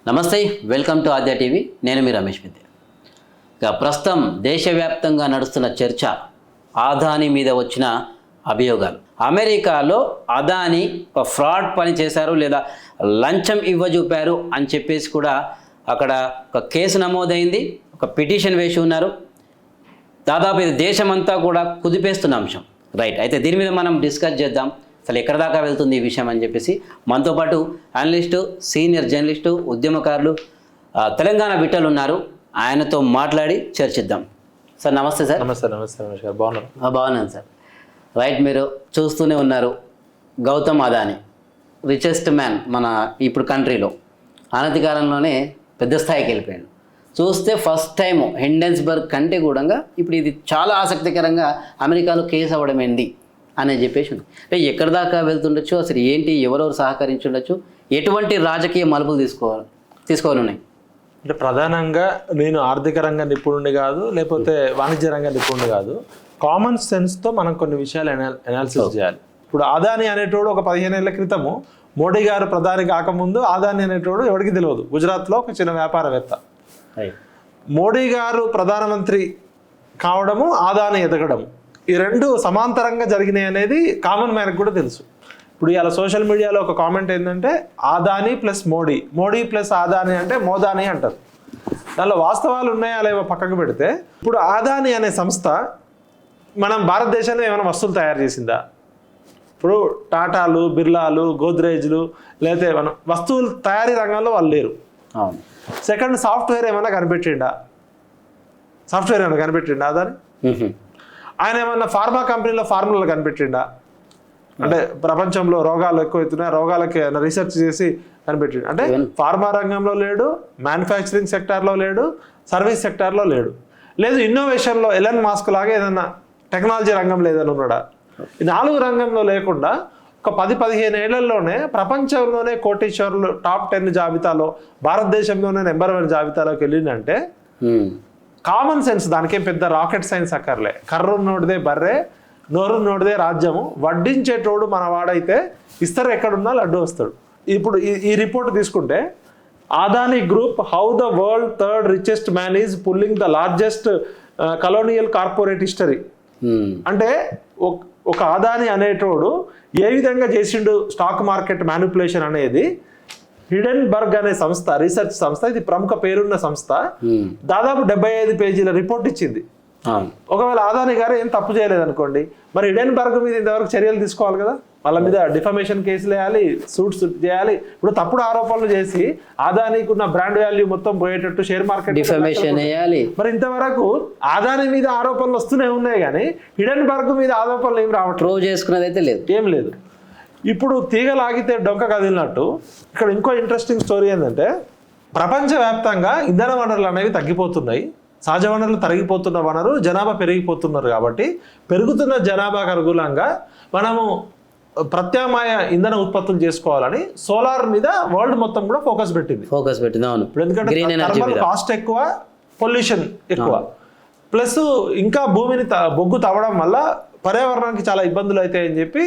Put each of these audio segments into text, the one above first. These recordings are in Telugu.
నమస్తే, వెల్కమ్ టు ఆద్య టీవీ. నేను మీ రమేష్ విద్య. ఇక ప్రస్తుతం దేశవ్యాప్తంగా నడుస్తున్న చర్చ అదానీ మీద వచ్చిన అభియోగాలు. అమెరికాలో అదానీ ఒక ఫ్రాడ్ పని చేశారు లేదా లంచం ఇవ్వజూపారు అని చెప్పేసి కూడా అక్కడ ఒక కేసు నమోదైంది, ఒక పిటిషన్ వేసి ఉన్నారు. దాదాపు ఇది దేశమంతా కూడా కుదిపేస్తున్న అంశం. రైట్, అయితే దీని మీద మనం డిస్కస్ చేద్దాం. అసలు ఎక్కడ దాకా వెళ్తుంది ఈ విషయం అని చెప్పేసి మనతో పాటు అనలిస్టు, సీనియర్ జర్నలిస్టు, ఉద్యమకారులు తెలంగాణ బిడ్డలు ఉన్నారు. ఆయనతో మాట్లాడి చర్చిద్దాం. సార్ నమస్తే. సార్ నమస్తే. నమస్తే రమేష్ గారు, బాగున్నారు? బాగున్నాను సార్. రైట్, మీరు చూస్తూనే ఉన్నారు, గౌతమ్ అదానీ రిచెస్ట్ మ్యాన్ మన ఇప్పుడు కంట్రీలో అనతి కాలంలోనే పెద్ద స్థాయికి వెళ్ళిపోయాడు. చూస్తే ఫస్ట్ టైం హిండెన్స్బర్గ్ కంటే కూడా ఇప్పుడు ఇది చాలా ఆసక్తికరంగా అమెరికాలో కేసు అవ్వడం ఏంది అని చెప్పేసి ఉంది. అంటే ఎక్కడి దాకా వెళ్తుండొచ్చు, అసలు ఏంటి, ఎవరెవరు సహకరించుండొచ్చు, ఎటువంటి రాజకీయ మలుపులు తీసుకోవాలి ఉన్నాయి? అంటే ప్రధానంగా నేను ఆర్థిక రంగ నిపుణుడిని కాదు, లేకపోతే వాణిజ్య రంగ నిపుణుడు కాదు. కామన్ సెన్స్తో మనం కొన్ని విషయాలు అనాలిసిస్ చేయాలి. ఇప్పుడు అదానీ అనేటోడు ఒక 15 ఏళ్ల క్రితము మోడీ గారు ప్రధాని కాకముందు అదానీ అనేటోడు ఎవరికి తెలియదు. గుజరాత్లో ఒక చిన్న వ్యాపారవేత్త. మోడీ గారు ప్రధానమంత్రి కావడము, అదానీ ఎదగడము, ఈ రెండు సమాంతరంగా జరిగినాయి అనేది కామన్ మ్యాన్కి కూడా తెలుసు. ఇప్పుడు ఇలా సోషల్ మీడియాలో ఒక కామెంట్ ఏంటంటే అదానీ ప్లస్ మోడీ, మోడీ ప్లస్ అదానీ అంటే మోదానీ అంటారు. దానిలో వాస్తవాలు ఉన్నాయా లేవో పక్కకు పెడితే, ఇప్పుడు అదానీ అనే సంస్థ మనం భారతదేశంలో ఏమైనా వస్తువులు తయారు చేసిందా? ఇప్పుడు టాటాలు, బిర్లాలు, గోద్రేజ్లు, లేకపోతే మనం వస్తువులు తయారీ రంగంలో వాళ్ళు లేరు. సెకండ్, సాఫ్ట్వేర్ ఏమైనా కనిపెట్టిండా? సాఫ్ట్వేర్ ఏమైనా కనిపెట్టిండా అదానీ? ఆయన ఏమన్నా ఫార్మా కంపెనీలో ఫార్ములాలు కనిపెట్టిండా? అంటే ప్రపంచంలో రోగాలు ఎక్కువవుతున్నాయి, రోగాలకి రీసెర్చ్ చేసి కనిపెట్టిండు. అంటే ఫార్మా రంగంలో లేడు, మ్యానుఫ్యాక్చరింగ్ సెక్టార్లో లేడు, సర్వీస్ సెక్టార్లో లేడు. లేదు ఇన్నోవేషన్లో ఎలన్ మాస్క్ లాగా ఏదన్నా టెక్నాలజీ రంగంలో ఏదైనా ఉన్నాడా? ఈ 4 రంగంలో లేకుండా ఒక 10-15 ఏళ్లలోనే ప్రపంచంలోనే కోటీశ్వరులు టాప్ 10 జాబితాలో, భారతదేశంలోనే నెంబర్ 1 జాబితాలోకి వెళ్ళిందంటే కామన్ సెన్స్. దానికేం పెద్ద రాకెట్ సైన్స్ అక్కర్లే. కర్రు నోడిదే బర్రే, నోరు నోడిదే రాజ్యము, వడ్డించేటోడు మన వాడైతే ఇస్తారు, ఎక్కడున్నా లడ్డు వస్తాడు. ఇప్పుడు ఈ రిపోర్ట్ తీసుకుంటే Adani group, how the world third richest man is pulling the largest colonial corporate history. అంటే ఒక అదానీ అనేటోడు ఏ విధంగా చేసిండు స్టాక్ మార్కెట్ మ్యానిపులేషన్ అనేది. హిడెన్బర్గ్ అనే సంస్థ, రీసెర్చ్ సంస్థ, ఇది ప్రముఖ పేరున్న సంస్థ, దాదాపు 75 పేజీల రిపోర్ట్ ఇచ్చింది. ఒకవేళ అదానీ గారు ఏం తప్పు చేయలేదు అనుకోండి, మరి హిడెన్బర్గ్ మీద ఇంతవరకు చర్యలు తీసుకోవాలి కదా. వాళ్ళ మీద డిఫమేషన్ కేసులు వేయాలి, సూట్స్ చేయాలి. ఇప్పుడు తప్పుడు ఆరోపణలు చేసి అదానీకి ఉన్న బ్రాండ్ వాల్యూ మొత్తం పోయేటట్టు షేర్ మార్కెట్ డిఫమేషన్ వేయాలి. మరి ఇంతవరకు అదానీ మీద ఆరోపణలు వస్తూనే ఉన్నాయి, కానీ హిడెన్బర్గ్ మీద ఆరోపణలు ఏం రావట్లేదు, ప్రూవ్ చేసుకున్నది అయితే లేదు, ఏం లేదు. ఇప్పుడు తీగలాగితే డొంక కదిలినట్టు ఇక్కడ ఇంకో ఇంట్రెస్టింగ్ స్టోరీ ఏంటంటే, ప్రపంచవ్యాప్తంగా ఇంధన వనరులు అనేవి తగ్గిపోతున్నాయి. సహజ వనరులు తరిగిపోతున్న వనరు, జనాభా పెరిగిపోతున్నారు. కాబట్టి పెరుగుతున్న జనాభాకు అనుగుణంగా మనము ప్రత్యామ్నాయ ఇంధన ఉత్పత్తులు చేసుకోవాలని సోలార్ మీద వరల్డ్ మొత్తం కూడా ఫోకస్ పెట్టింది. అవును. ఇప్పుడు ఎందుకంటే థర్మల్ కాస్ట్ ఎక్కువ, పొల్యూషన్ ఎక్కువ, ప్లస్ ఇంకా భూమిని బొగ్గు తవ్వడం వల్ల పర్యావరణానికి చాలా ఇబ్బందులు అవుతాయని చెప్పి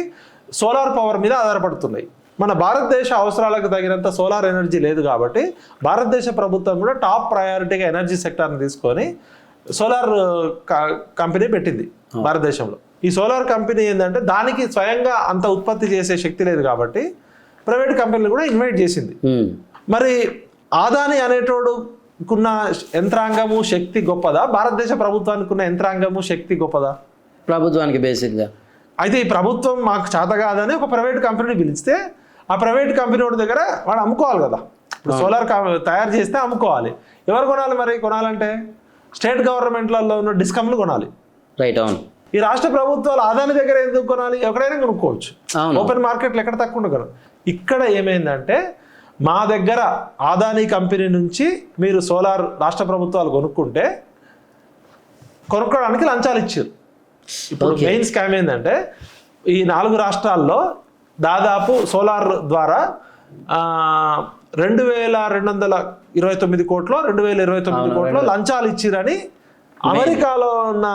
సోలార్ పవర్ మీద ఆధారపడుతున్నాయి. మన భారతదేశ అవసరాలకు తగినంత సోలార్ ఎనర్జీ లేదు కాబట్టి భారతదేశ ప్రభుత్వం కూడా టాప్ ప్రయారిటీగా ఎనర్జీ సెక్టార్ని తీసుకొని సోలార్ కంపెనీ పెట్టింది భారతదేశంలో. ఈ సోలార్ కంపెనీ ఏంటంటే దానికి స్వయంగా అంత ఉత్పత్తి చేసే శక్తి లేదు కాబట్టి ప్రైవేట్ కంపెనీలు కూడా ఇన్వైట్ చేసింది. మరి అదానీ అనేటోడుకున్న యంత్రాంగము శక్తి గొప్పదా, భారతదేశ ప్రభుత్వానికి ఉన్న యంత్రాంగము శక్తి గొప్పదా? ప్రభుత్వానికి బేసిక్గా. అయితే ఈ ప్రభుత్వం మాకు చేత కాదని ఒక ప్రైవేట్ కంపెనీని పిలిస్తే ఆ ప్రైవేట్ కంపెనీ వాడి దగ్గర వాడు అమ్ముకోవాలి కదా. ఇప్పుడు సోలార్ తయారు చేస్తే అమ్ముకోవాలి. ఎవరు కొనాలి? మరి కొనాలంటే స్టేట్ గవర్నమెంట్లలో ఉన్న డిస్కమ్లు కొనాలి. రైట్, అవును. ఈ రాష్ట్ర ప్రభుత్వాలు అదానీ దగ్గర ఎందుకు కొనాలి? ఎక్కడైనా కొనుక్కోవచ్చు, ఓపెన్ మార్కెట్లో ఎక్కడ తక్కువ ఉండదు. ఇక్కడ ఏమైందంటే మా దగ్గర అదానీ కంపెనీ నుంచి మీరు సోలార్ రాష్ట్ర ప్రభుత్వాలు కొనుక్కోవడానికి లంచాలు ఇచ్చారు. ఇప్పుడు మెయిన్ స్కామ్ ఏంటంటే ఈ 4 రాష్ట్రాల్లో దాదాపు సోలార్ ద్వారా 2229 కోట్లు 2029 కోట్లు లంచాలు ఇచ్చిరని అమెరికాలో ఉన్న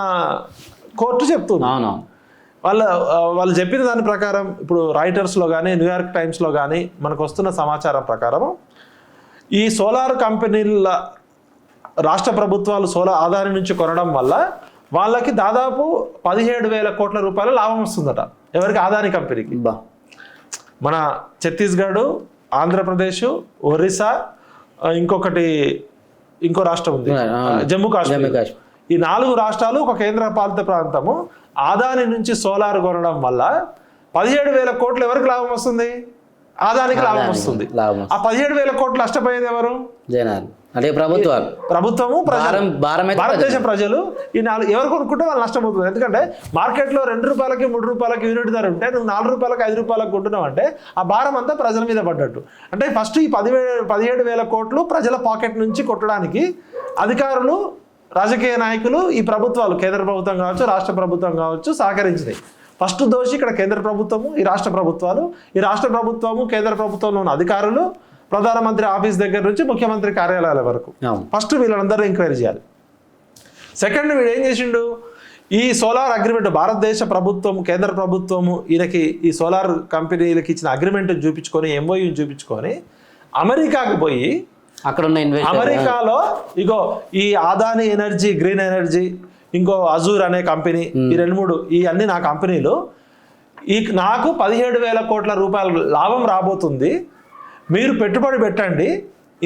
కోర్టు చెప్తుంది. వాళ్ళు చెప్పిన దాని ప్రకారం ఇప్పుడు రాయిటర్స్లో కానీ, న్యూయార్క్ టైమ్స్లో కానీ మనకు వస్తున్న సమాచారం ప్రకారం ఈ సోలార్ కంపెనీల రాష్ట్ర ప్రభుత్వాలు సోలార్ ఆదాని నుంచి కొనడం వల్ల వాళ్ళకి దాదాపు 17,000 కోట్ల రూపాయల లాభం వస్తుందట. ఎవరికి? ఆదాని కంపెనీకి. మన ఛత్తీస్గఢ్, ఆంధ్రప్రదేశ్, ఒరిస్సా, ఇంకో రాష్ట్రం ఉంది జమ్మూ కాశ్మీర్. ఈ 4 రాష్ట్రాలు ఒక కేంద్ర పాలిత ప్రాంతము. ఆదాని నుంచి సోలార్ కొనడం వల్ల 17,000 కోట్లు ఎవరికి లాభం వస్తుంది? ఆదానికి లాభం వస్తుంది. ఆ 17,000 కోట్లు నష్టపోయేది ఎవరు? జనాలు, అంటే ప్రభుత్వము, భారతదేశ ప్రజలు. ఈ 4 ఎవరు కొనుక్కుంటే వాళ్ళు నష్టపోతుంది. ఎందుకంటే మార్కెట్లో 2 రూపాయలకి 3 రూపాయలకి యూనిట్ ధర ఉంటే నువ్వు 4 రూపాయలకి 5 రూపాయలకు కొంటున్నావు అంటే ఆ భారం అంతా ప్రజల మీద పడ్డట్టు. అంటే ఫస్ట్ ఈ 17,000 కోట్లు ప్రజల పాకెట్ నుంచి కొట్టడానికి అధికారులు, రాజకీయ నాయకులు, ఈ ప్రభుత్వాలు, కేంద్ర ప్రభుత్వం కావచ్చు, రాష్ట్ర ప్రభుత్వం కావచ్చు, సహకరించినాయి. ఫస్ట్ దోషి ఇక్కడ కేంద్ర ప్రభుత్వము, ఈ రాష్ట్ర ప్రభుత్వాలు. ఈ రాష్ట్ర ప్రభుత్వము, కేంద్ర ప్రభుత్వంలో ఉన్న అధికారులు, ప్రధానమంత్రి ఆఫీస్ దగ్గర నుంచి ముఖ్యమంత్రి కార్యాలయాల వరకు ఫస్ట్ వీళ్ళందరూ ఎంక్వైరీ చేయాలి. సెకండ్, వీడు ఏం చేసిండు? ఈ సోలార్ అగ్రిమెంట్ భారతదేశ ప్రభుత్వం, కేంద్ర ప్రభుత్వము ఈయనకి ఈ సోలార్ కంపెనీలకి ఇచ్చిన అగ్రిమెంట్ చూపించుకొని, ఎంఓయూ చూపించుకొని అమెరికాకు పోయి అక్కడ ఉన్న అమెరికాలో ఇగో ఈ ఆదాని ఎనర్జీ, గ్రీన్ ఎనర్జీ, ఇంకో అజూర్ అనే కంపెనీ, ఈ 2-3 ఈ అన్ని నా కంపెనీలు, నాకు 17,000 కోట్ల రూపాయల లాభం రాబోతుంది, మీరు పెట్టుబడి పెట్టండి,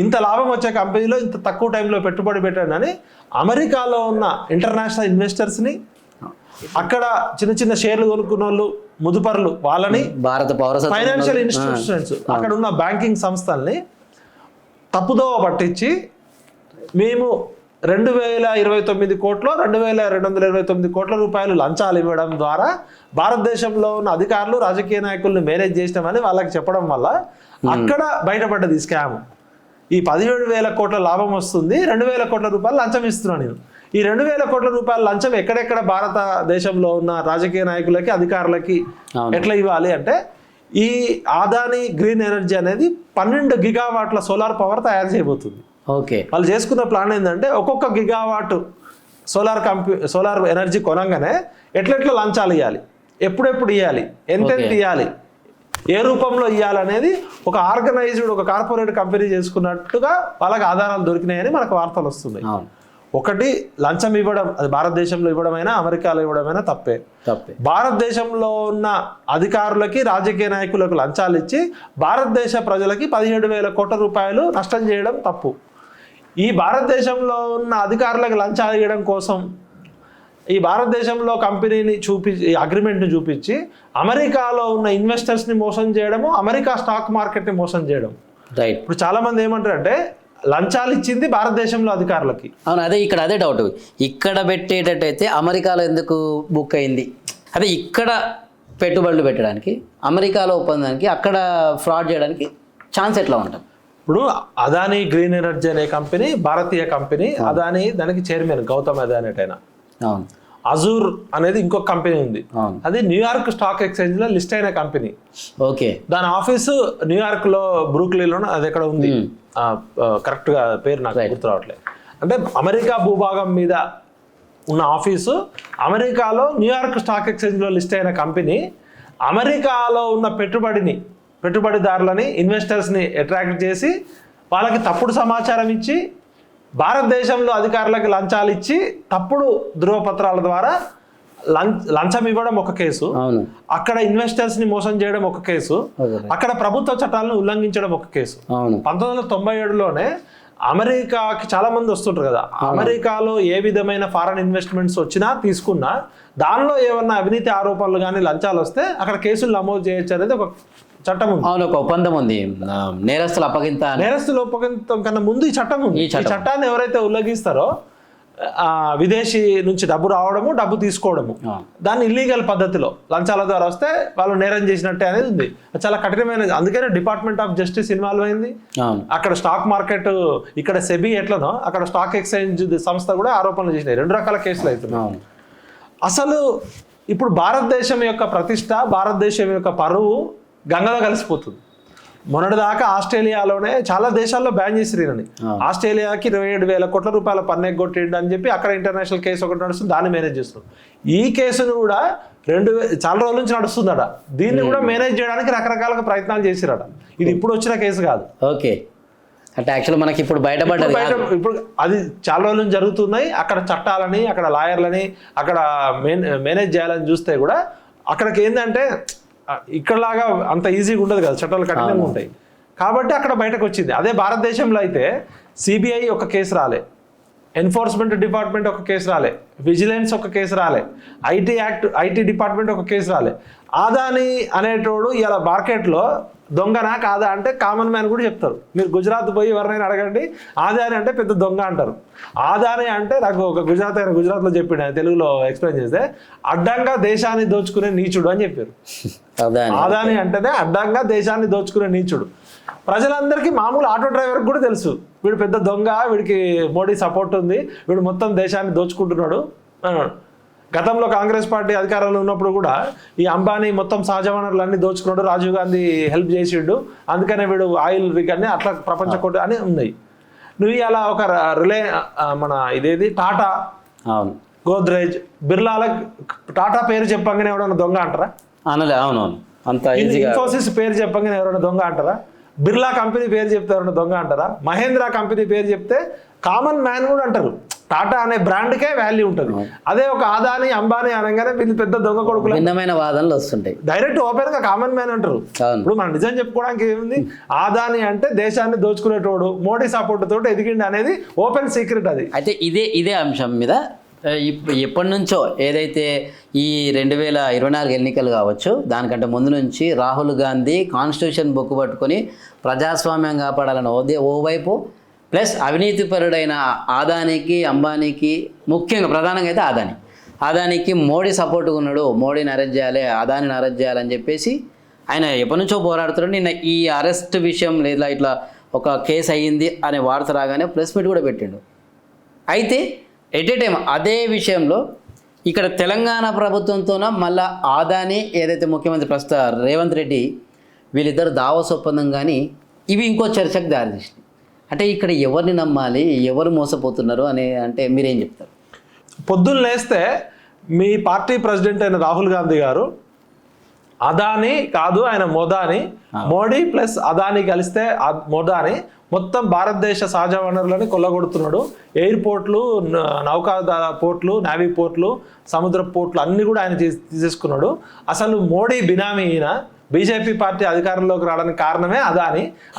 ఇంత లాభం వచ్చే కంపెనీలో ఇంత తక్కువ టైంలో పెట్టుబడి పెట్టండి అని అమెరికాలో ఉన్న ఇంటర్నేషనల్ ఇన్వెస్టర్స్ని, అక్కడ చిన్న చిన్న షేర్లు కొనుక్కున్న వాళ్ళు, ముదుపరులు, వాళ్ళని, భారత పౌర ఫైనాన్షియల్ ఇన్స్టిట్యూషన్స్, అక్కడ ఉన్న బ్యాంకింగ్ సంస్థల్ని తప్పుదోవ పట్టించి మేము 2,029 కోట్లు, 2,229 కోట్ల రూపాయలు లంచాలు ఇవ్వడం ద్వారా భారతదేశంలో ఉన్న అధికారులు, రాజకీయ నాయకులను మేనేజ్ చేసినామని వాళ్ళకి చెప్పడం వల్ల అక్కడ బయటపడ్డది స్కామ్. ఈ 17,000 కోట్ల లాభం వస్తుంది, 2,000 కోట్ల రూపాయలు లంచం ఇస్తున్నాను నేను. ఈ 2,000 కోట్ల రూపాయల లంచం ఎక్కడెక్కడ భారతదేశంలో ఉన్న రాజకీయ నాయకులకి, అధికారులకి ఎట్లా ఇవ్వాలి అంటే, ఈ ఆదాని గ్రీన్ ఎనర్జీ అనేది 12 గిగావాట్ల సోలార్ పవర్ తయారు చేయబోతుంది. ఓకే, వాళ్ళు చేసుకున్న ప్లాన్ ఏంటంటే ఒక్కొక్క గిగావాట్ సోలార్ ఎనర్జీ కొనంగానే ఎట్లెట్లా లంచాలు ఇవ్వాలి, ఎప్పుడెప్పుడు ఇవ్వాలి, ఎంతెంత ఇవ్వాలి, ఏ రూపంలో ఇవ్వాలనేది ఒక ఆర్గనైజ్డ్, ఒక కార్పొరేట్ కంపెనీ చేసుకున్నట్టుగా వాళ్ళకి ఆధారాలు దొరికినాయని మనకు వార్తలు వస్తున్నాయి. ఒకటి, లంచం ఇవ్వడం, అది భారతదేశంలో ఇవ్వడమైనా అమెరికాలో ఇవ్వడమైనా తప్పే. భారతదేశంలో ఉన్న అధికారులకి, రాజకీయ నాయకులకు లంచాలు ఇచ్చి భారతదేశ ప్రజలకి 17,000 కోట్ల రూపాయలు నష్టం చేయడం తప్పు. ఈ భారతదేశంలో ఉన్న అధికారులకు లంచాలు ఇవ్వడం కోసం ఈ భారతదేశంలో కంపెనీని అగ్రిమెంట్ని చూపించి అమెరికాలో ఉన్న ఇన్వెస్టర్స్ని మోసం చేయడము, అమెరికా స్టాక్ మార్కెట్ని మోసం చేయడం. రైట్. ఇప్పుడు చాలా మంది ఏమంటారంటే లంచాలు ఇచ్చింది భారతదేశంలో అధికారులకి. అవును, అదే డౌట్. ఇక్కడ పెట్టేటట్టయితే అమెరికాలో ఎందుకు బుక్ అయింది? అదే ఇక్కడ పెట్టుబడులు పెట్టడానికి, అమెరికాలో ఒప్పందానికి, అక్కడ ఫ్రాడ్ చేయడానికి ఛాన్స్ ఎట్లా ఉంటుంది? ఇప్పుడు అదానీ గ్రీన్ ఎనర్జీ అనే కంపెనీ భారతీయ కంపెనీ. అదానీ దానికి చైర్మన్ గౌతమ్ అదానీ అయినా. అవును. అజూర్ అనేది ఇంకొక కంపెనీ ఉంది, అది న్యూయార్క్ స్టాక్ ఎక్స్చేంజ్ లో లిస్ట్ అయిన కంపెనీ. ఓకే. దాని ఆఫీసు న్యూయార్క్ లో బ్రూక్లీన్ లో, అది ఎక్కడ ఉంది కరెక్ట్ గా పేరు నాకు గుర్తు రావట్లేదు. అంటే అమెరికా భూభాగం మీద ఉన్న ఆఫీసు, అమెరికాలో న్యూయార్క్ స్టాక్ ఎక్స్చేంజ్ లో లిస్ట్ అయిన కంపెనీ అమెరికాలో ఉన్న పెట్టుబడిదారులని, ఇన్వెస్టర్స్ని అట్రాక్ట్ చేసి వాళ్ళకి తప్పుడు సమాచారం ఇచ్చి భారతదేశంలో అధికారులకు లంచాలు ఇచ్చి తప్పుడు ధృవపత్రాల ద్వారా లంచం ఇవ్వడం ఒక కేసు, అక్కడ ఇన్వెస్టర్స్ని మోసం చేయడం ఒక కేసు, అక్కడ ప్రభుత్వ చట్టాలను ఉల్లంఘించడం ఒక కేసు. 1997లోనే అమెరికాకి చాలా మంది వస్తుంటారు కదా, అమెరికాలో ఏ విధమైన ఫారెన్ ఇన్వెస్ట్మెంట్స్ వచ్చినా తీసుకున్నా దానిలో ఏమన్నా అవినీతి ఆరోపణలు కానీ లంచాలు వస్తే అక్కడ కేసులు నమోదు చేయొచ్చు అనేది ఒక చట్టం ఉంది. అవును, ఒక ఒప్పందం ఉంది. నేరస్తుల అప్పగింతం కన్నా ముందు ఈ చట్టం ఉంది. ఈ చట్టాన్ని ఎవరైతే ఉల్లంఘిస్తారో విదేశీ నుంచి డబ్బు రావడము, డబ్బు తీసుకోవడము, దాన్ని ఇల్లీగల్ పద్ధతిలో లంచాల ద్వారా వస్తే వాళ్ళు నేరం చేసినట్టే అనేది ఉంది. చాలా కఠినమైనది. అందుకనే డిపార్ట్మెంట్ ఆఫ్ జస్టిస్ ఇన్వాల్వ్ అయింది. అక్కడ స్టాక్ మార్కెట్, ఇక్కడ సెబీ ఎట్లనో అక్కడ స్టాక్ ఎక్స్చేంజ్ సంస్థ కూడా ఆరోపణలు చేసినాయి. 2 రకాల కేసులు అవుతున్నాయి. అసలు ఇప్పుడు భారతదేశం యొక్క ప్రతిష్ట, భారతదేశం యొక్క పరువు గంగలో కలిసిపోతుంది. మొన్నటిదాకా ఆస్ట్రేలియాలోనే చాలా దేశాల్లో బ్యాన్ చేసిరని, ఆస్ట్రేలియాకి 27,000 కోట్ల రూపాయల పన్ను ఎగ్గొట్టిండు అని చెప్పి అక్కడ ఇంటర్నేషనల్ కేసు ఒకటి నడుస్తుంది, దాన్ని మేనేజ్ చేస్తున్నాం. ఈ కేసును కూడా చాలా రోజుల నుంచి నడుస్తుందట. దీన్ని కూడా మేనేజ్ చేయడానికి రకరకాల ప్రయత్నాలు చేసిరట. ఇది ఇప్పుడు వచ్చిన కేసు కాదు. ఓకే. అంటే యాక్చువల్ మనకి ఇప్పుడు బయటపడ్డది ఇప్పుడు అది చాలా రోజుల నుంచి జరుగుతున్నాయి. అక్కడ చట్టాలని, అక్కడ లాయర్లని, అక్కడ మేనేజ్ చేయాలని చూస్తే కూడా అక్కడికి ఏంటంటే ఇక్కడలాగా అంత ఈజీగా ఉండదు కదా, చట్టాలు కఠినంగా ఉంటాయి కాబట్టి అక్కడ బయటకు వచ్చింది. అదే భారతదేశంలో అయితే సిబిఐ ఒక కేసు రాలే, ఎన్ఫోర్స్మెంట్ డిపార్ట్మెంట్ ఒక కేసు రాలే, విజిలెన్స్ ఒక కేసు రాలే, ఐటీ డిపార్ట్మెంట్ ఒక కేసు రాలే. ఆదాని అనేటోడు ఇలా మార్కెట్లో దొంగనా కాదా అంటే కామన్ మ్యాన్ కూడా చెప్తారు. మీరు గుజరాత్ పోయి ఎవరినైనా అడగండి, ఆదాని అంటే పెద్ద దొంగ అంటారు. ఆదాని అంటే నాకు ఒక గుజరాత్లో చెప్పిండు, ఆయన తెలుగులో ఎక్స్ప్లెయిన్ చేస్తే అడ్డంగా దేశాన్ని దోచుకునే నీచుడు అని చెప్పారు. ఆదాని అంటేనే అడ్డంగా దేశాన్ని దోచుకునే నీచుడు. ప్రజలందరికీ మామూలు ఆటో డ్రైవర్కి కూడా తెలుసు వీడు పెద్ద దొంగ, వీడికి మోడీ సపోర్ట్ ఉంది, వీడు మొత్తం దేశాన్ని దోచుకుంటున్నాడు అన్నాడు. గతంలో కాంగ్రెస్ పార్టీ అధికారంలో ఉన్నప్పుడు కూడా ఈ అంబానీ మొత్తం సహజ వనరులు అన్ని దోచుకున్నాడు, రాజీవ్ గాంధీ హెల్ప్ చేసిండు, అందుకనే వీడు ఆయిల్ రిగ్ అని అట్లా ప్రపంచ కోటి అని ఉన్నాయి. నువ్వు అలా ఒక మన ఇదేది టాటా, గోద్రేజ్, బిర్లాల టాటా పేరు చెప్పంగానే ఎవడన్నా దొంగ అంటారా? అనలే. అవునవును. అంత ఇన్ఫోసిస్ పేరు చెప్పంగానే ఎవరైనా దొంగ అంటారా? బిర్లా కంపెనీ పేరు చెప్తే ఎవరైనా దొంగ అంటారా? మహేంద్ర కంపెనీ పేరు చెప్తే కామన్ మ్యాన్ కూడా అంటారు. టాటా అనే బ్రాండ్కే వాల్యూ ఉంటుంది. అదే ఒక ఆదాని, అంబానీ అనగానే వీళ్ళు పెద్ద దొంగ కొడుకులు, భిన్నమైన వాదనలు వస్తుంటాయి. డైరెక్ట్ ఓపెన్ గా కామన్ మ్యాన్ అంటారు. ఇప్పుడు మనం నిజం చెప్పుకోవడానికి ఏముంది, ఆదాని అంటే దేశాన్ని దోచుకునేటోడు, మోడీ సపోర్ట్ తోటి ఎదిగిండి అనేది ఓపెన్ సీక్రెట్. అది అయితే ఇదే అంశం మీద ఎప్పటి నుంచో ఏదైతే ఈ 2024 ఎన్నికలు కావచ్చు, దానికంటే ముందు నుంచి రాహుల్ గాంధీ కాన్స్టిట్యూషన్ బుక్ పట్టుకొని ప్రజాస్వామ్యం కాపాడాలని ఓవైపు, ప్లస్ అవినీతిపరుడైన ఆదానికి, అంబానీకి, ముఖ్యంగా ప్రధానంగా అయితే ఆదానికి మోడీ సపోర్ట్గా ఉన్నాడు, మోడీని అరెస్ట్ చేయాలి, ఆదానిని అరెస్ట్ చేయాలని చెప్పేసి ఆయన ఎప్పటి నుంచో పోరాడుతున్నాడు. నిన్న ఈ అరెస్ట్ విషయం లేదా ఇట్లా ఒక కేసు అయ్యింది అనే వార్త రాగానే ప్రెస్ మీట్ కూడా పెట్టిండు. అయితే ఎట్ ఏ టైం అదే విషయంలో ఇక్కడ తెలంగాణ ప్రభుత్వంతోన మళ్ళీ ఆదాని ఏదైతే ముఖ్యమంత్రి ప్రస్తుత రేవంత్ రెడ్డి వీళ్ళిద్దరు దావోస్ ఒప్పందం కానీ ఇవి ఇంకో చర్చకు దారితీసినాయి. అంటే ఇక్కడ ఎవరిని నమ్మాలి, ఎవరు మోసపోతున్నారు అని అంటే మీరేం చెప్తారు? పొద్దున్న లేస్తే మీ పార్టీ ప్రెసిడెంట్ అయిన రాహుల్ గాంధీ గారు అదాని కాదు, ఆయన మోదాని, మోడీ ప్లస్ అదాని కలిస్తే మోదాని మొత్తం భారతదేశ సహజ వనరులని కొల్లగొడుతున్నాడు. ఎయిర్పోర్ట్లు, నౌకాదళ పోర్ట్లు, నేవీ పోర్ట్లు, సముద్ర పోర్ట్లు అన్నీ కూడా ఆయన తీసేసుకున్నాడు. అసలు మోడీ బినామీ ఈయన. బీజేపీ పార్టీ అధికారంలోకి రావడానికి కారణమే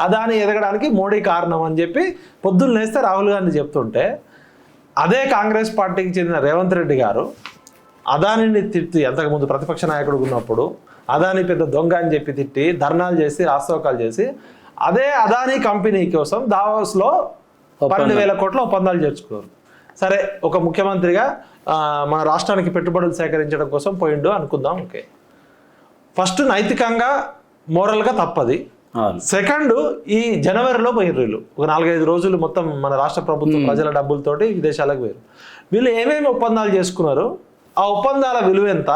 అదాని ఎదగడానికి మోడీ కారణం అని చెప్పి పొద్దున్న లేస్తే రాహుల్ గాంధీ చెప్తుంటే, అదే కాంగ్రెస్ పార్టీకి చెందిన రేవంత్ రెడ్డి గారు అదానిని తిట్టి, అంతకుముందు ప్రతిపక్ష నాయకుడు ఉన్నప్పుడు అదాని పెద్ద దొంగ అని చెప్పి తిట్టి ధర్నాలు చేసి రాస్తారోకాలు చేసి అదే అదాని కంపెనీ కోసం దావోస్లో 12,000 కోట్ల ఒప్పందాలు చేర్చుకున్నారు. సరే, ఒక ముఖ్యమంత్రిగా మన రాష్ట్రానికి పెట్టుబడులు సేకరించడం కోసం పోయిండు అనుకుందాం. ఓకే, ఫస్ట్ నైతికంగా మోరల్గా తప్పది. సెకండ్, ఈ జనవరిలో పోయిర్రు వీళ్ళు ఒక 4-5 రోజులు మొత్తం మన రాష్ట్ర ప్రభుత్వం ప్రజల డబ్బులతోటి విదేశాలకు పోయారు. వీళ్ళు ఏమేమి ఒప్పందాలు చేసుకున్నారు, ఆ ఒప్పందాల విలువ ఎంత,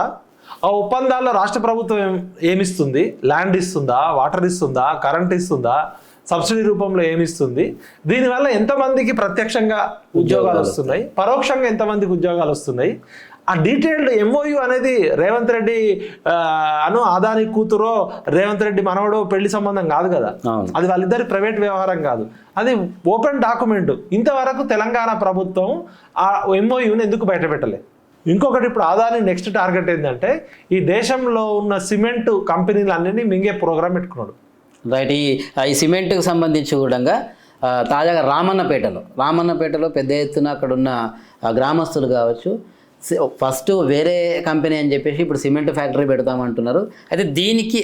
ఆ ఒప్పందాల్లో రాష్ట్ర ప్రభుత్వం ఏమిస్తుంది, ల్యాండ్ ఇస్తుందా, వాటర్ ఇస్తుందా, కరెంట్ ఇస్తుందా, సబ్సిడీ రూపంలో ఏమిస్తుంది, దీనివల్ల ఎంతమందికి ప్రత్యక్షంగా ఉద్యోగాలు వస్తున్నాయి, పరోక్షంగా ఎంతమందికి ఉద్యోగాలు వస్తున్నాయి, ఆ డీటెయిల్డ్ ఎంఓయూ అనేది రేవంత్ రెడ్డి ఆదాని కూతురో రేవంత్ రెడ్డి మనవడో పెళ్లి సంబంధం కాదు కదా, అది వాళ్ళిద్దరి ప్రైవేట్ వ్యవహారం కాదు, అది ఓపెన్ డాక్యుమెంట్. ఇంతవరకు తెలంగాణ ప్రభుత్వం ఆ ఎంఓయూని ఎందుకు బయట పెట్టలేదు? ఇంకొకటి, ఇప్పుడు ఆదాని నెక్స్ట్ టార్గెట్ ఏంటంటే ఈ దేశంలో ఉన్న సిమెంట్ కంపెనీలన్నీ మింగే ప్రోగ్రామ్ పెట్టుకున్నాడు. రైట్. ఈ సిమెంట్కి సంబంధించి కూడా తాజాగా రామన్నపేటలో పెద్ద ఎత్తున అక్కడ ఉన్న గ్రామస్తులు కావచ్చు, ఫస్ట్ వేరే కంపెనీ అని చెప్పేసి ఇప్పుడు సిమెంట్ ఫ్యాక్టరీ పెడతామంటున్నారు. అయితే దీనికి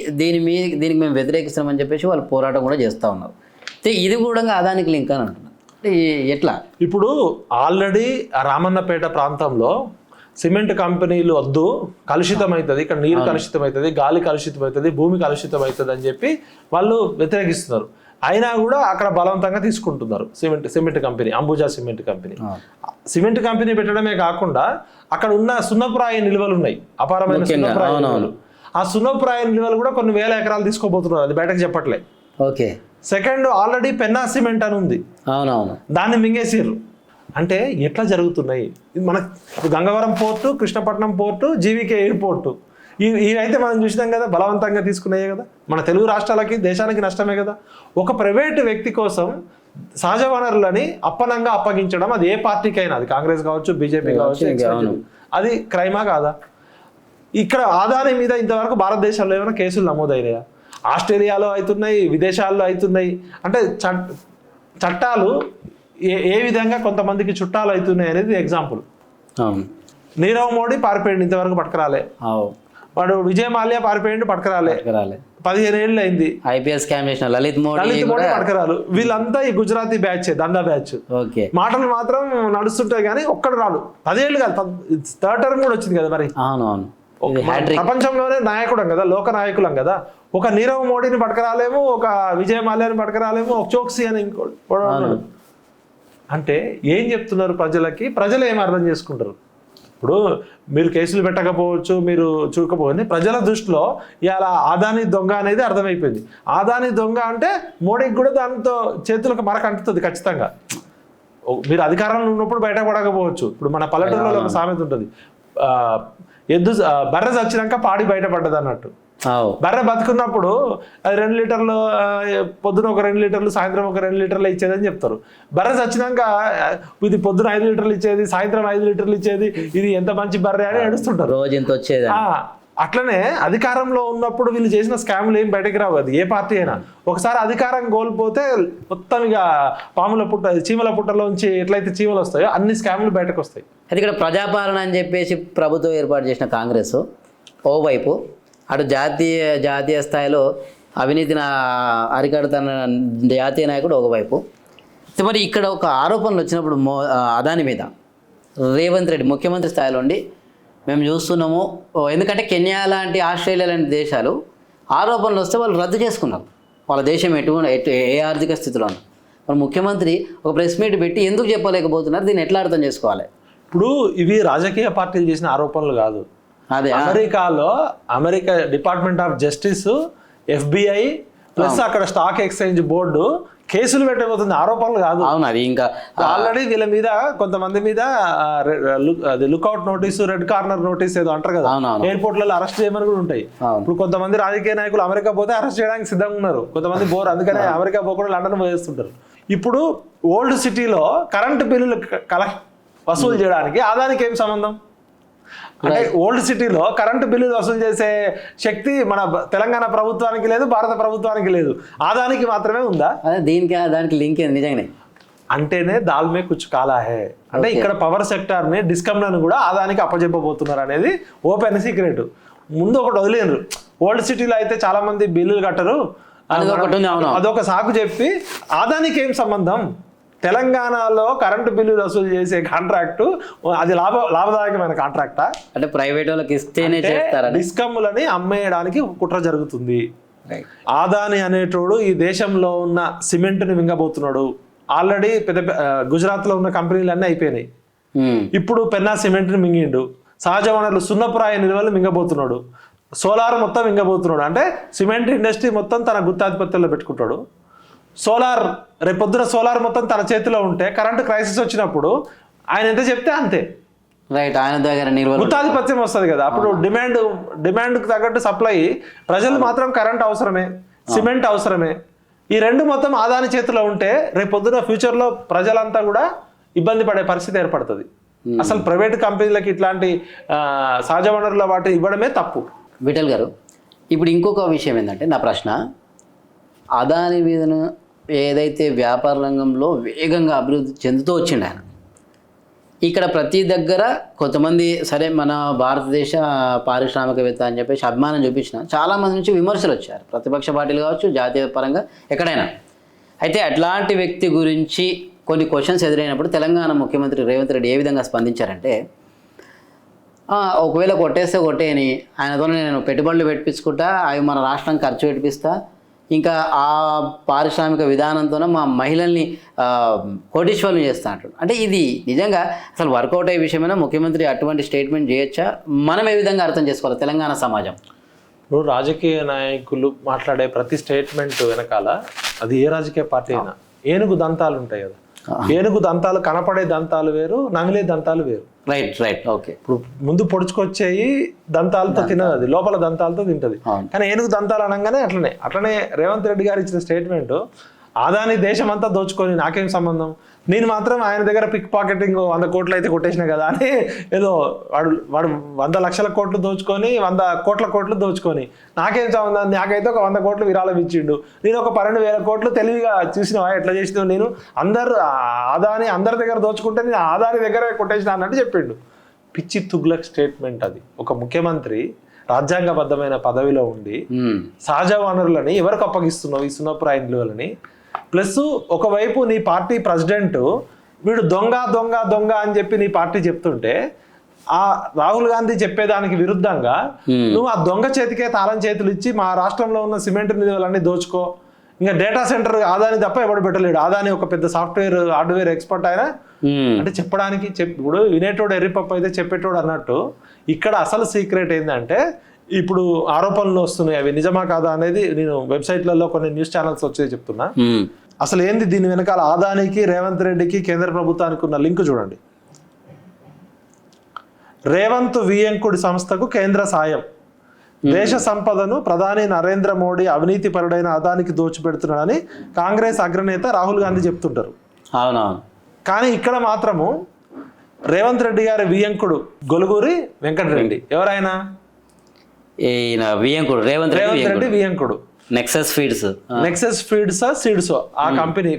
మేము వ్యతిరేకిస్తామని చెప్పేసి వాళ్ళు పోరాటం కూడా చేస్తూ ఉన్నారు. అయితే ఇది కూడా అదానికి లింక్ అని అంటున్నారు. ఎట్లా? ఇప్పుడు ఆల్రెడీ రామన్నపేట ప్రాంతంలో సిమెంట్ కంపెనీలు వద్దు, కలుషితం అవుతుంది, ఇక్కడ నీరు కలుషితం అవుతుంది, గాలి కలుషితం అవుతుంది, భూమి కలుషితం అవుతుంది అని చెప్పి వాళ్ళు వ్యతిరేకిస్తున్నారు. అయినా కూడా అక్కడ బలవంతంగా తీసుకుంటున్నారు cement company, Ambuja cement company. Cement company పెట్టడమే కాకుండా అక్కడ ఉన్న సున్నప్రాయ నిల్వలు ఉన్నాయి, అపారమైన సున్నప్రాయ నిల్వలు. ఆ సున్నప్రాయ నిల్వలు కూడా కొన్ని వేల ఎకరాలు తీసుకోబోతున్నారు, అది బయటకు చెప్పట్లే. Okay. Second, already Penna cement అని ఉంది, దాన్ని మింగేసిర్రు. అంటే ఎట్లా జరుగుతున్నాయి? మన Gangavaram port, Krishnapatnam port, GVK airport, ఇవైతే మనం చూసినాం కదా, బలవంతంగా తీసుకున్నాయే కదా, మన తెలుగు రాష్ట్రాలకి దేశానికి నష్టమే కదా. ఒక ప్రైవేటు వ్యక్తి కోసం సహజ వనరులని అప్పనంగా అప్పగించడం, అది ఏ పార్టీకైనా, అది కాంగ్రెస్ కావచ్చు, బీజేపీ కావచ్చు, అది క్రైమా కాదా? ఇక్కడ ఆదాని మీద ఇంతవరకు భారతదేశంలో ఏమైనా కేసులు నమోదైనాయా? ఆస్ట్రేలియాలో అవుతున్నాయి, విదేశాల్లో అవుతున్నాయి. అంటే చట్టాలు ఏ విధంగా కొంతమందికి చుట్టాలు అవుతున్నాయి అనేది ఎగ్జాంపుల్. నీరవ్ మోడీ పారిపోయింది, ఇంతవరకు పట్టుకురాలే. వాడు విజయ్ మాల్యా పారిపోయింది, పట్టుకురాలే. 15 ఏళ్ళు అయింది. ఐపీఎల్ స్కామ్ చేసిన లలిత్ మోడీ పట్టుకురాలు. వీళ్ళంతా ఈ గుజరాతీ బ్యాచ్, దందా బ్యాచ్. మాటలు మాత్రం నడుస్తుంటాయి కానీ ఒక్కడు రాడు. 10 ఏళ్ళు కాదు, థర్డ్ టర్మ్ కూడా వచ్చింది కదా. మరి ప్రపంచంలోనే నాయకుడం కదా, లోక నాయకులం కదా. ఒక నీరవ్ మోడీని పట్టుకురాలేము, ఒక విజయ్ మాల్యాని పట్టుకురాలేము, ఒక చోక్సీ అని ఇంకోటి. అంటే ఏం చెప్తున్నారు ప్రజలకి? ప్రజలు ఏం అర్థం చేసుకుంటారు? ఇప్పుడు మీరు కేసులు పెట్టకపోవచ్చు, మీరు చూడకపోవచ్చు, ప్రజల దృష్టిలో ఇవాళ ఆదాని దొంగ అనేది అర్థమైపోయింది. ఆదాని దొంగ అంటే మోడీకి కూడా దానితో చేతులకు మరక అంటుతుంది ఖచ్చితంగా. మీరు అధికారంలో ఉన్నప్పుడు బయటపడకపోవచ్చు. ఇప్పుడు మన పల్లెటూరులో ఒక సామెత ఉంటుంది, బర్రె చచ్చినాక పాడి బయటపడ్డది అన్నట్టు. బర్రె బతుకున్నప్పుడు అది 2 లీటర్లు పొద్దున ఒక 2 లీటర్లు, సాయంత్రం ఒక 2 లీటర్లు ఇచ్చేదని చెప్తారు. బర్రె చచ్చినాక ఇది పొద్దున 5 లీటర్లు ఇచ్చేది, సాయంత్రం 5 లీటర్లు ఇచ్చేది, ఇది ఎంత మంచి బర్రె అని ఏడుస్తుంటారు. రోజు ఎంత వచ్చేది. అట్లనే అధికారంలో ఉన్నప్పుడు వీళ్ళు చేసిన స్కాములు ఏం బయటకు రావు. అది ఏ పార్టీ అయినా. ఒకసారి అధికారం కోల్పోతే మొత్తం ఇక పాముల పుట్ట, చీమల పుట్టలోంచి ఎట్లయితే చీమలు వస్తాయో అన్ని స్కాములు బయటకు వస్తాయి. అది ఇక్కడ ప్రజాపాలన అని చెప్పేసి ప్రభుత్వం ఏర్పాటు చేసిన కాంగ్రెస్ ఓవైపు, అటు జాతీయ స్థాయిలో అవినీతిని అరికడుతున్న జాతీయ నాయకుడు ఒకవైపు. మరి ఇక్కడ ఒక ఆరోపణలు వచ్చినప్పుడు అదాని మీద రేవంత్ రెడ్డి ముఖ్యమంత్రి స్థాయిలో ఉండి మేము చూస్తున్నాము. ఎందుకంటే కెన్యా లాంటి, ఆస్ట్రేలియా లాంటి దేశాలు ఆరోపణలు వస్తే వాళ్ళు రద్దు చేసుకున్నారు. వాళ్ళ దేశం ఏ ఆర్థిక స్థితిలో ఉన్నారు. మరి ముఖ్యమంత్రి ఒక ప్రెస్ మీట్ పెట్టి ఎందుకు చెప్పలేకపోతున్నారు? దీన్ని ఎట్లా అర్థం చేసుకోవాలి? ఇప్పుడు ఇవి రాజకీయ పార్టీలు చేసిన ఆరోపణలు కాదు. America department of justice, FBI plus అక్కడ స్టాక్ ఎక్స్చేంజ్ బోర్డు కేసులు పెట్టబోతుంది, ఆరోపణలు కాదు. అవును, అది ఇంకా ఆల్రెడీ వీళ్ళ మీద కొంతమంది మీద lookout notice, red corner notice ఏదో అంటారు కదా, ఎయిర్పోర్ట్లలో అరెస్ట్ చేయమని కూడా ఉంటాయి. ఇప్పుడు కొంతమంది రాజకీయ నాయకులు అమెరికా పోతే అరెస్ట్ చేయడానికి సిద్ధంగా ఉన్నారు, కొంతమంది అందుకనే అమెరికా పోకుండా లండన్ పోయేస్తుంటారు. ఇప్పుడు ఓల్డ్ సిటీలో కరెంటు బిల్లులు వసూలు చేయడానికి ఆదానికి ఏం సంబంధం? అంటే ఓల్డ్ సిటీలో కరెంటు బిల్లులు వసూలు చేసే శక్తి మన తెలంగాణ ప్రభుత్వానికి లేదు, భారత ప్రభుత్వానికి లేదు, ఆదానికి మాత్రమే ఉందా? దానికి లింక్ నిజంగానే అంటేనే దాల్మే కుచ్ కాలా హే. అంటే ఇక్కడ పవర్ సెక్టార్ ని, డిస్కమ్లను కూడా ఆదానికి అప్పచెప్పబోతున్నారు అనేది ఓపెన్ సీక్రెట్. ముందు ఒకటి వదిలేరు. ఓల్డ్ సిటీలో అయితే చాలా మంది బిల్లులు కట్టరు, అదొక సాకు చెప్పి ఆదానికి ఏం సంబంధం? తెలంగాణలో కరెంటు బిల్లులు వసూలు చేసే కాంట్రాక్టు అది లాభదాయకమైన కాంట్రాక్టా? అంటే ప్రైవేట్ వాళ్ళకి ఇస్తేనే చేస్తారా? డిస్కమ్లని అమ్మేయడానికి కుట్ర జరుగుతుంది. ఆదాని అనేటోడు ఈ దేశంలో ఉన్న సిమెంట్ని మింగబోతున్నాడు. ఆల్రెడీ గుజరాత్లో ఉన్న కంపెనీలు అన్నీ అయిపోయినాయి. ఇప్పుడు పెన్నా సిమెంట్ని మింగిండు. సహజ వనరులు, సున్నపురాయ నిల్వలు మింగబోతున్నాడు. సోలార్ మొత్తం మింగబోతున్నాడు. అంటే సిమెంట్ ఇండస్ట్రీ మొత్తం తన గుత్తాధిపత్యంలో పెట్టుకుంటాడు. సోలార్, రేపొద్దున సోలార్ మొత్తం తన చేతిలో ఉంటే కరెంటు క్రైసిస్ వచ్చినప్పుడు ఆయన ఎంత చెప్తే అంతే. రైట్, ఆయన దగ్గర గుత్తాధిపత్యం వస్తుంది కదా. అప్పుడు డిమాండ్కి తగ్గట్టు సప్లై. ప్రజలు మాత్రం కరెంట్ అవసరమే, సిమెంట్ అవసరమే. ఈ రెండు మొత్తం ఆదాని చేతిలో ఉంటే రేపొద్దున ఫ్యూచర్లో ప్రజలంతా కూడా ఇబ్బంది పడే పరిస్థితి ఏర్పడుతుంది. అసలు ప్రైవేట్ కంపెనీలకి ఇట్లాంటి సహజ వనరుల వాటి ఇవ్వడమే తప్పు. విఠల్ గారు, ఇప్పుడు ఇంకొక విషయం ఏంటంటే, నా ప్రశ్న, అదాని మీదను ఏదైతే వ్యాపార రంగంలో వేగంగా అభివృద్ధి చెందుతూ వచ్చిండు ఆయన, ఇక్కడ ప్రతి దగ్గర కొంతమంది సరే మన భారతదేశ పారిశ్రామికవేత్త అని చెప్పేసి అభిమానం చూపించిన చాలామంది నుంచి విమర్శలు వచ్చారు, ప్రతిపక్ష పార్టీలు కావచ్చు, జాతీయ పరంగా ఎక్కడైనా. అయితే అట్లాంటి వ్యక్తి గురించి కొన్ని క్వశ్చన్స్ ఎదురైనప్పుడు తెలంగాణ ముఖ్యమంత్రి రేవంత్ రెడ్డి ఏ విధంగా స్పందించారంటే, ఒకవేళ కొట్టేస్తే కొట్టేయని, ఆయనతో నేను పెట్టుబడులు పెట్టించుకుంటా, అవి మన రాష్ట్రం ఖర్చు పెట్టిస్తా, ఇంకా ఆ పారిశ్రామిక విధానంతోనే మా మహిళల్ని కోటీశ్వరులు చేస్తా అంటాడు. అంటే ఇది నిజంగా అసలు వర్కౌట్ అయ్యే విషయమైనా ముఖ్యమంత్రి అటువంటి స్టేట్మెంట్ చేయొచ్చా? మనం ఏ విధంగా అర్థం చేసుకోవాలి తెలంగాణ సమాజం? ఇప్పుడు రాజకీయ నాయకులు మాట్లాడే ప్రతి స్టేట్మెంట్ వెనకాల, అది ఏ రాజకీయ పార్టీ అయినా, ఏనుగు దంతాలు ఉంటాయి కదా. ఏనుగు దంతాలు కనపడే దంతాలు వేరు, నమిలే దంతాలు వేరు. Right okay. ఇప్పుడు ముందు పొడుచుకొచ్చేయి దంతాలతో తినదు, అది లోపల దంతాలతో తింటది. కానీ ఏనుగు దంతాలు అనగానే అట్లనే రేవంత్ రెడ్డి గారు ఇచ్చిన స్టేట్మెంట్, ఆదాని దేశం అంతా దోచుకొని నాకేం సంబంధం, నేను మాత్రం ఆయన దగ్గర పిక్ పాకెటింగ్ 100 కోట్లు అయితే కొట్టేసిన కదా అని ఏదో వాడు 100 లక్షల కోట్లు దోచుకొని 100 కోట్ల కోట్లు దోచుకొని నాకేం సంబంధం, నాకైతే ఒక 100 కోట్లు విరాళం ఇచ్చిండు, నేను ఒక 12,000 కోట్లు తెలివిగా చూసినా ఎట్లా చేసినావు, నేను ఆదాని అందరి దగ్గర దోచుకుంటే నేను ఆదాని దగ్గర కొట్టేసిన అన్నట్టు చెప్పిండు. పిచ్చి తుగ్లక్ స్టేట్మెంట్ అది. ఒక ముఖ్యమంత్రి రాజ్యాంగబద్ధమైన పదవిలో ఉండి సహజ వనరులని ఎవరికి అప్పగిస్తున్నావు ఈ సున్నపురాయి నిలువలని, ప్లస్ ఒకవైపు నీ పార్టీ ప్రెసిడెంట్ వీడు దొంగ దొంగ దొంగ అని చెప్పి నీ పార్టీ చెప్తుంటే ఆ రాహుల్ గాంధీ చెప్పేదానికి విరుద్ధంగా నువ్వు ఆ దొంగ చేతికే తాళం చేతులు ఇచ్చి మా రాష్ట్రంలో ఉన్న సిమెంట్ నిలువలన్నీ దోచుకో, ఇంకా డేటా సెంటర్ ఆదాని తప్ప ఎవడు పెట్టలేడు, ఆదాని ఒక పెద్ద సాఫ్ట్వేర్ హార్డ్వేర్ ఎక్స్పర్ట్ ఆయన అంటే చెప్పడానికి ఇప్పుడు వినేటోడు ఎర్రిపప్పు అయితే చెప్పేటోడు అన్నట్టు. ఇక్కడ అసలు సీక్రెట్ ఏంటంటే ఇప్పుడు ఆరోపణలు వస్తున్నాయి, అవి నిజమా కాదా అనేది నేను వెబ్సైట్లలో కొన్ని న్యూస్ ఛానల్స్ వచ్చి చెప్తున్నా. అసలు ఏంది దీని వెనకాల ఆదానికి రేవంత్ రెడ్డికి కేంద్ర ప్రభుత్వానికి ఉన్న లింక్ చూడండి. రేవంత్ వియంకుడి సంస్థకు కేంద్ర సాయం, దేశ సంపదను ప్రధాని నరేంద్ర మోడీ అవినీతి పరుడైన అదానికి దోచిపెడుతున్నాడని కాంగ్రెస్ అగ్రనేత రాహుల్ గాంధీ చెప్తుంటారు. అవునవును. కానీ ఇక్కడ మాత్రము రేవంత్ రెడ్డి గారి వియంకుడు గొలుగూరి వెంకటరెడ్డి, ఎవరైనా ఈయన వియంకుడు రేవంత్ రెడ్డి వియంకుడు. నెక్సస్ ఫీడ్స్ సీడ్స్ ఆ కంపెనీ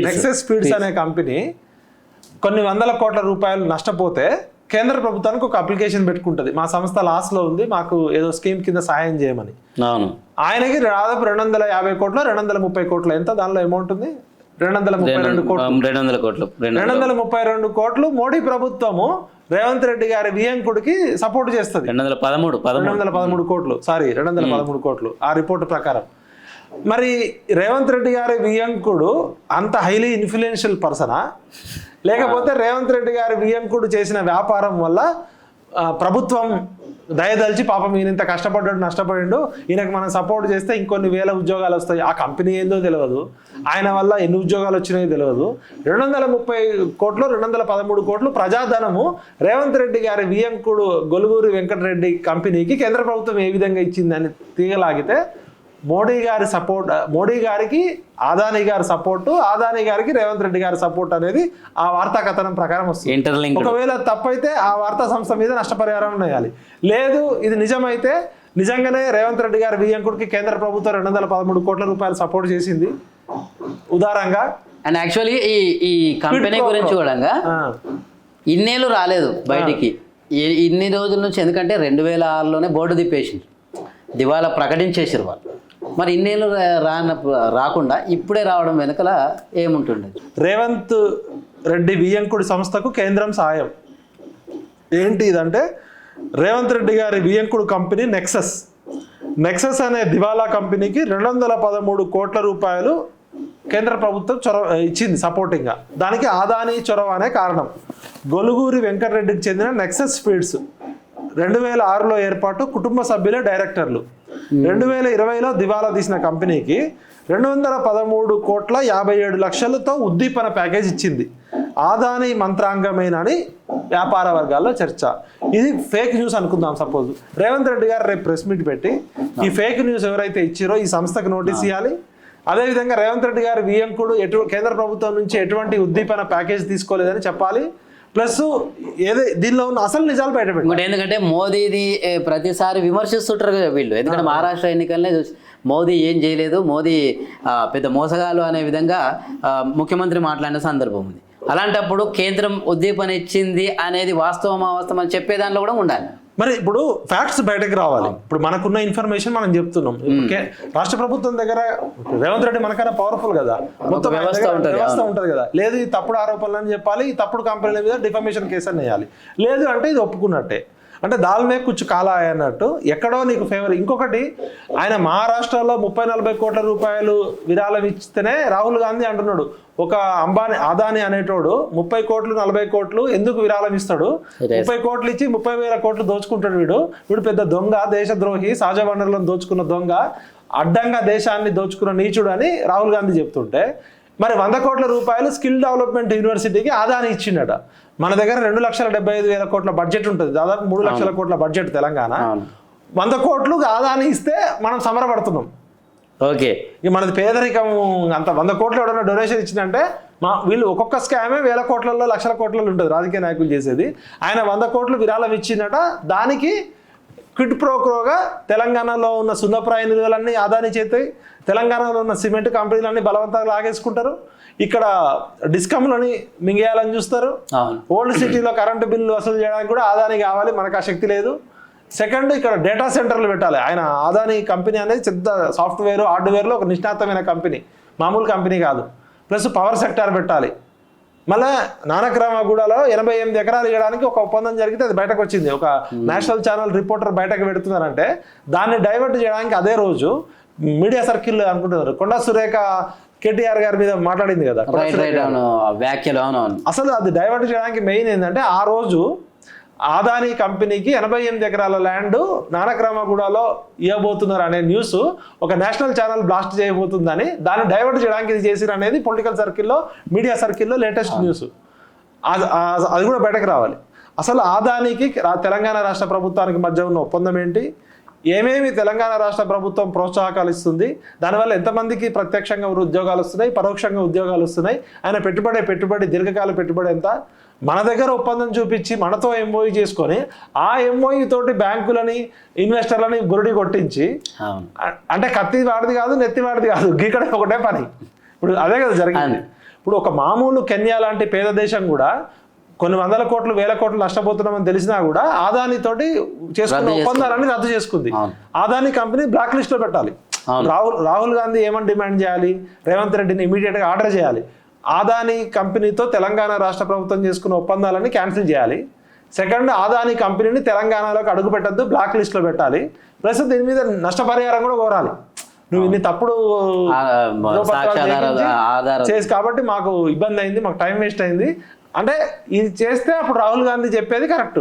నెక్సస్ ఫీడ్స్ అనే కంపెనీ కొన్ని 100 కోట్ల రూపాయలు నష్టపోతే కేంద్ర ప్రభుత్వానికి ఒక అప్లికేషన్ పెట్టుకుంటది, మా సంస్థ లాస్ లో ఉంది, మాకు ఏదో స్కీమ్ కింద సాయం చేయమని. ఆయనకి దాదాపు 250 కోట్లు 230 కోట్లు, ఎంత దానిలో అమౌంట్ ఉంది, 232 కోట్లు. 232 కోట్లు మోడీ ప్రభుత్వము రేవంత్ రెడ్డి గారి వియంకుడికి సపోర్ట్ చేస్తుంది. 213 కోట్లు 213 కోట్లు ఆ రిపోర్ట్ ప్రకారం. మరి రేవంత్ రెడ్డి గారి వియంకుడు అంత హైలీ ఇన్ఫ్లుయెన్షియల్ పర్సనా, లేకపోతే రేవంత్ రెడ్డి గారి వియంకుడు చేసిన వ్యాపారం వల్ల ప్రభుత్వం దయదలిచి పాపం ఈయన ఇంత కష్టపడ్డాడు నష్టపడిండు, ఈయనకు మనం సపోర్ట్ చేస్తే ఇంకొన్ని వేల ఉద్యోగాలు వస్తాయి, ఆ కంపెనీ ఏందో తెలియదు, ఆయన వల్ల ఎన్ని ఉద్యోగాలు వచ్చినాయో తెలియదు. 230 కోట్లు 213 కోట్లు ప్రజాధనము రేవంత్ రెడ్డి గారి వియంకుడు గొలుగూరి వెంకటరెడ్డి కంపెనీకి కేంద్ర ప్రభుత్వం ఏ విధంగా ఇచ్చిందని తీగలాగితే మోడీ గారికి ఆదాని గారి సపోర్టు, ఆదాని గారికి రేవంత్ రెడ్డి గారి సపోర్ట్ అనేది ఆ వార్తా కథనం ప్రకారం వస్తుంది. ఒకవేళ తప్పైతే ఆ వార్తా సంస్థ మీద నష్టపరిహారం వేయాలి, లేదు ఇది నిజమైతే నిజంగానే రేవంత్ రెడ్డి గారి వియంకుడికి కేంద్ర ప్రభుత్వం 213 కోట్ల రూపాయలు సపోర్ట్ చేసింది ఉదారంగా. అండ్ యాక్చువల్లీ ఈ కంపెనీ గురించి కూడా ఇన్నేళ్ళు రాలేదు బయటికి ఇన్ని రోజుల నుంచి, ఎందుకంటే 2006లోనే బోర్డు తిప్పేసింది, దివాలా ప్రకటించేసారు వాళ్ళు. మరి ఇన్నేళ్ళు రాకుండా ఇప్పుడే రావడం వెనకల ఏముంటుండే? రేవంత్ రెడ్డి వియంకుడి సంస్థకు కేంద్రం సాయం ఏంటి ఇదంటే, రేవంత్ రెడ్డి గారి వియంకుడు కంపెనీ నెక్సస్ అనే దివాలా కంపెనీకి 213 కోట్ల రూపాయలు కేంద్ర ప్రభుత్వం ఇచ్చింది సపోర్టింగ్గా. దానికి ఆదాని చొరవ అనే కారణం. గొలుగూరి వెంకటరెడ్డికి చెందిన నెక్సస్ ఫీడ్స్ 2006లో ఏర్పాటు, కుటుంబ సభ్యులే డైరెక్టర్లు. 2020లో దివాలా తీసిన కంపెనీకి 213 కోట్ల 57 లక్షలతో ఉద్దీపన ప్యాకేజ్ ఇచ్చింది. ఆదాని మంత్రాంగమేనని వ్యాపార వర్గాల్లో చర్చ. ఇది ఫేక్ న్యూస్ అనుకుందాం సపోజ్. రేవంత్ రెడ్డి గారు రేపు ప్రెస్ మీట్ పెట్టి ఈ ఫేక్ న్యూస్ ఎవరైతే ఇచ్చారో ఈ సంస్థకు నోటీస్ ఇవ్వాలి. అదేవిధంగా రేవంత్ రెడ్డి గారి వియంకుడు కేంద్ర ప్రభుత్వం నుంచి ఎటువంటి ఉద్దీపన ప్యాకేజ్ తీసుకోలేదని చెప్పాలి. ప్లస్ దీనిలో ఉన్న అసలు నిజాలు బయటపెట్టారు. ఎందుకంటే మోదీది ప్రతిసారి విమర్శిస్తుంటారు కదా వీళ్ళు, ఎందుకంటే మహారాష్ట్ర ఎన్నికలనే చూసి మోదీ ఏం చేయలేదు, మోదీ పెద్ద మోసగాలు అనే విధంగా ముఖ్యమంత్రి మాట్లాడిన సందర్భం ఉంది. అలాంటప్పుడు కేంద్రం ఉద్దీపన ఇచ్చింది అనేది వాస్తవం అని చెప్పే దాంట్లో కూడా ఉండాలి. మరి ఇప్పుడు ఫ్యాక్ట్స్ బయటకు రావాలి. ఇప్పుడు మనకున్న ఇన్ఫర్మేషన్ మనం చెప్తున్నాం. రాష్ట్ర ప్రభుత్వం దగ్గర రేవంత్ రెడ్డి మనకన్నా పవర్ఫుల్ కదా, మొత్తం వ్యవస్థ ఉంటుంది కదా. లేదు ఈ తప్పుడు ఆరోపణలు అని చెప్పాలి, ఈ తప్పుడు కంపెనీల మీద డిఫమేషన్ కేసు అని వేయాలి. లేదు అంటే ఇది ఒప్పుకున్నట్టే, అంటే దాల్మే కుచ్చు కాలా అన్నట్టు ఎక్కడో నీకు ఫేవర్. ఇంకొకటి, ఆయన మహారాష్ట్రలో 30-40 కోట్ల రూపాయలు విరాళం ఇస్తేనే రాహుల్ గాంధీ అంటున్నాడు, ఒక ఆదాని అనేటోడు 30 కోట్లు 40 కోట్లు ఎందుకు విరాళం ఇస్తాడు, 30 కోట్లు ఇచ్చి 30,000 కోట్లు దోచుకుంటాడు, వీడు పెద్ద దొంగ, దేశద్రోహి, సహజ వనరులను దొంగ, అడ్డంగా దేశాన్ని దోచుకున్న నీచుడు అని రాహుల్ గాంధీ చెప్తుంటే, మరి 100 కోట్ల రూపాయలు స్కిల్ డెవలప్మెంట్ యూనివర్సిటీకి ఆదాని ఇచ్చిండట. మన దగ్గర 2,75,000 కోట్ల బడ్జెట్ ఉంటుంది, దాదాపు 3 లక్షల కోట్ల బడ్జెట్ తెలంగాణ. 100 కోట్లు ఆదాని ఇస్తే మనం సమరపడుతున్నాం. ఓకే, ఇక మనది పేదరికం అంత 100 కోట్లు ఎవడన్నా డొనేషన్ ఇచ్చిందంటే వీళ్ళు ఒక్కొక్క స్కామే 1000 కోట్లలో 1,00,000 కోట్లలో ఉంటుంది రాజకీయ నాయకులు చేసేది. ఆయన 100 కోట్లు విరాళం ఇచ్చిందట. దానికి క్విడ్ ప్రోక్రోగా తెలంగాణలో ఉన్న సున్నప్రాయ నిల్వలన్నీ ఆదాని చేతాయి, తెలంగాణలో ఉన్న సిమెంట్ కంపెనీలన్నీ బలవంతంగా లాగేసుకుంటారు, ఇక్కడ డిస్కమ్లని మింగేయాలని చూస్తారు, ఓల్డ్ సిటీలో కరెంటు బిల్లు వసూలు చేయడానికి కూడా ఆదాని కావాలి, మనకు ఆ శక్తి లేదు. సెకండ్, ఇక్కడ డేటా సెంటర్లు పెట్టాలి. ఆయన ఆదాని కంపెనీ అనేది పెద్ద సాఫ్ట్వేర్ హార్డ్వేర్లో ఒక నిష్ణాతమైన కంపెనీ, మామూలు కంపెనీ కాదు. ప్లస్ పవర్ సెక్టార్ పెట్టాలి. మళ్ళీ నానక్రామగూడలో 88 ఎకరాలు ఇవ్వడానికి ఒక ఒప్పందం జరిగితే అది బయటకు వచ్చింది. ఒక నేషనల్ ఛానల్ రిపోర్టర్ బయటకు పెడుతున్నారంటే దాన్ని డైవర్ట్ చేయడానికి అదే రోజు మీడియా సర్కిల్ అనుకుంటున్నారు, కొండా సురేఖ కేటీఆర్ గారి మీద మాట్లాడింది కదా, అసలు అది డైవర్ట్ చేయడానికి మెయిన్ ఏంటంటే ఆ రోజు ఆదాని కంపెనీకి 88 ఎకరాల ల్యాండ్ నానక్రామగూడలో ఇవ్వబోతున్నారు అనే న్యూస్ ఒక నేషనల్ ఛానల్ బ్లాస్ట్ చేయబోతుందని దాన్ని డైవర్ట్ చేయడానికి ఇది చేసిరు అనేది పొలిటికల్ సర్కిల్లో మీడియా సర్కిల్లో లేటెస్ట్ న్యూస్. అది కూడా బయటకు రావాలి. అసలు ఆదానికి తెలంగాణ రాష్ట్ర ప్రభుత్వానికి మధ్య ఉన్న ఒప్పందం ఏంటి, ఏమేమి తెలంగాణ రాష్ట్ర ప్రభుత్వం ప్రోత్సాహకాలు ఇస్తుంది, దానివల్ల ఎంతమందికి ప్రత్యక్షంగా ఉద్యోగాలు వస్తున్నాయి, పరోక్షంగా ఉద్యోగాలు వస్తున్నాయి, ఆయన పెట్టుబడి దీర్ఘకాల పెట్టుబడి ఎంత, మన దగ్గర ఒప్పందం చూపించి మనతో ఎంఓఈ చేసుకొని ఆ ఎంఓఈ తోటి బ్యాంకులని ఇన్వెస్టర్లని బురుడి కొట్టించి, అంటే కత్తి వాడిది కాదు నెత్తి వాడిది కాదు, గీకడే ఒకటే పని. ఇప్పుడు అదే కదా జరిగింది. ఇప్పుడు ఒక మామూలు కెన్యా లాంటి పేద దేశం కూడా కొన్ని 100 కోట్లు 1000 కోట్లు నష్టపోతున్నామని తెలిసినా కూడా ఆదానితోటి చేసుకున్న ఒప్పందాలన్నీ రద్దు చేసుకుంది. ఆదాని కంపెనీ బ్లాక్ లిస్ట్ లో పెట్టాలి. రాహుల్ గాంధీ ఏమని డిమాండ్ చేయాలి, రేవంత్ రెడ్డిని ఇమీడియట్ గా ఆర్డర్ చేయాలి, ఆదాని కంపెనీతో తెలంగాణ రాష్ట్ర ప్రభుత్వం చేసుకున్న ఒప్పందాలన్నీ క్యాన్సిల్ చేయాలి. సెకండ్, ఆదాని కంపెనీని తెలంగాణలోకి అడుగు పెట్టద్దు, బ్లాక్ లిస్ట్ లో పెట్టాలి. ప్లస్ దీని మీద నష్టపరిహారం కూడా కోరాలి. నువ్వు ఇన్ని తప్పుడు చేసి కాబట్టి మాకు ఇబ్బంది అయింది, మాకు టైం వేస్ట్ అయింది అంటే ఇది చేస్తే అప్పుడు రాహుల్ గాంధీ చెప్పేది కరెక్ట్.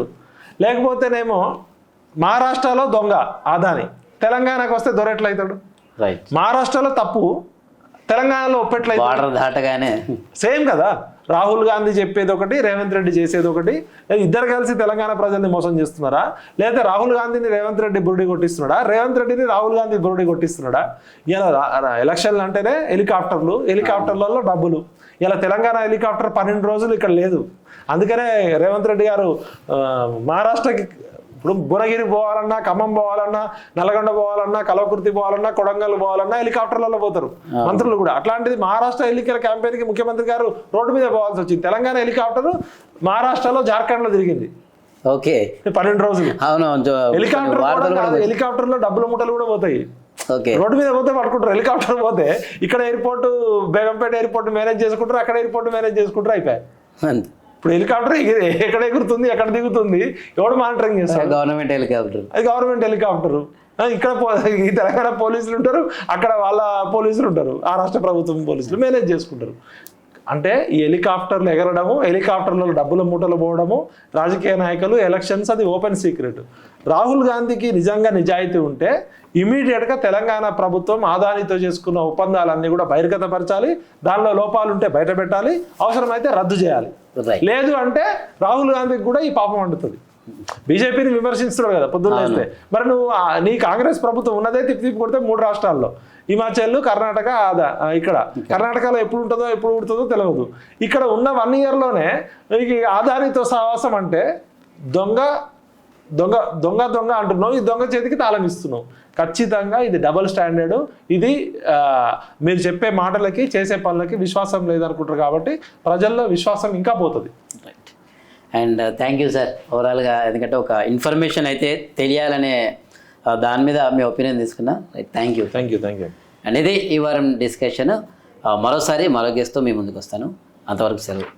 లేకపోతేనేమో మహారాష్ట్రలో దొంగ ఆదాని, తెలంగాణకు వస్తే దొరెట్లయితాడు. మహారాష్ట్రలో తప్పు, తెలంగాణలో ఒప్పెట్లయితే సేమ్ కదా. రాహుల్ గాంధీ చెప్పేది ఒకటి, రేవంత్ రెడ్డి చేసేది ఒకటి. ఇద్దరు కలిసి తెలంగాణ ప్రజల్ని మోసం చేస్తున్నారా, లేదా రాహుల్ గాంధీని రేవంత్ రెడ్డి బురుడి కొట్టిస్తున్నాడా, రేవంత్ రెడ్డిని రాహుల్ గాంధీ బురుడి కొట్టిస్తున్నాడా? ఇలా ఎలక్షన్లు అంటేనే హెలికాప్టర్లలో డబ్బులు. ఇలా తెలంగాణ హెలికాప్టర్ 12 రోజులు ఇక్కడ లేదు. అందుకనే రేవంత్ రెడ్డి గారు మహారాష్ట్రకి ఇప్పుడు భువనగిరి పోవాలన్నా, ఖమ్మం పోవాలన్నా, నల్గొండ పోవాలన్నా, కల్వకుర్తి పోవాలన్నా, కొడంగల్ పోవాలన్నా హెలికాప్టర్లలో పోతారు మంత్రులు కూడా. అట్లాంటిది మహారాష్ట్ర ఎన్నికల క్యాంపెయిన్కి ముఖ్యమంత్రి గారు రోడ్డు మీద పోవాల్సి వచ్చింది. తెలంగాణ హెలికాప్టర్ మహారాష్ట్రలో జార్ఖండ్లో తిరిగింది. ఓకే, 12 రోజులు హెలికాప్టర్లో డబ్బుల మూటలు కూడా పోతాయి. రోడ్డు మీద పోతే పట్టుకుంటారు. హెలికాప్టర్ పోతే ఇక్కడ ఎయిర్పోర్ట్ బేగంపేట ఎయిర్పోర్ట్ మేనేజ్ చేసుకుంటారు, అక్కడ ఎయిర్పోర్ట్ మేనేజ్ చేసుకుంటారు, అయిపోయాయి. ఇప్పుడు హెలికాప్టర్ ఎక్కడ ఎగురుతుంది, ఎక్కడ దిగుతుంది, ఎవడు మానిటరింగ్ చేస్తారు? Government helicopter. అది గవర్నమెంట్ హెలికాప్టర్. ఇక్కడ ఈ తెలంగాణ పోలీసులు ఉంటారు, అక్కడ వాళ్ళ పోలీసులు ఉంటారు, ఆ రాష్ట్ర ప్రభుత్వం పోలీసులు మేనేజ్ చేసుకుంటారు. అంటే ఈ హెలికాప్టర్లు ఎగరడము, హెలికాప్టర్లలో డబ్బుల మూటలు పోవడము, రాజకీయ నాయకులు, ఎలక్షన్స్, అది ఓపెన్ సీక్రెట్. రాహుల్ గాంధీకి నిజంగా నిజాయితీ ఉంటే ఇమీడియట్గా తెలంగాణ ప్రభుత్వం ఆదానితో చేసుకున్న ఒప్పందాలన్నీ కూడా బహిర్గతపరచాలి, దానిలో లోపాలు ఉంటే బయట పెట్టాలి, అవసరమైతే రద్దు చేయాలి. లేదు అంటే రాహుల్ గాంధీకి కూడా ఈ పాపం అంటుతుంది. బీజేపీని విమర్శిస్తున్నాడు కదా పొద్దున్నేస్తే, మరి నువ్వు నీ కాంగ్రెస్ ప్రభుత్వం ఉన్నదే తిప్పి కొడితే 3 రాష్ట్రాల్లో, హిమాచల్, కర్ణాటక, ఇక్కడ కర్ణాటకలో ఎప్పుడు ఉంటుందో ఎప్పుడు ఉడుతుందో తెలియదు. ఇక్కడ ఉన్న 1 ఇయర్లోనే నీకు ఆదానితో సహవాసం అంటే దొంగ దొంగ దొంగ దొంగ అంటున్నావు, ఈ దొంగ చేతికి తాళం ఇస్తున్నావు. ఖచ్చితంగా ఇది డబుల్ స్టాండర్డ్. ఇది మీరు చెప్పే మాటలకి చేసే పనులకి విశ్వాసం లేదనుకుంటారు కాబట్టి ప్రజల్లో విశ్వాసం ఇంకా పోతుంది. Right. And thank you sir ఓవరాల్గా, ఎందుకంటే ఒక ఇన్ఫర్మేషన్ అయితే తెలియాలనే దాని మీద మీ ఒపీనియన్ తీసుకున్నా. Right, thank you. అండ్ ఇది ఈ వారం డిస్కషన్. మరోసారి మరో గెస్ట్తో మీ ముందుకు వస్తాను. అంతవరకు సెలవు.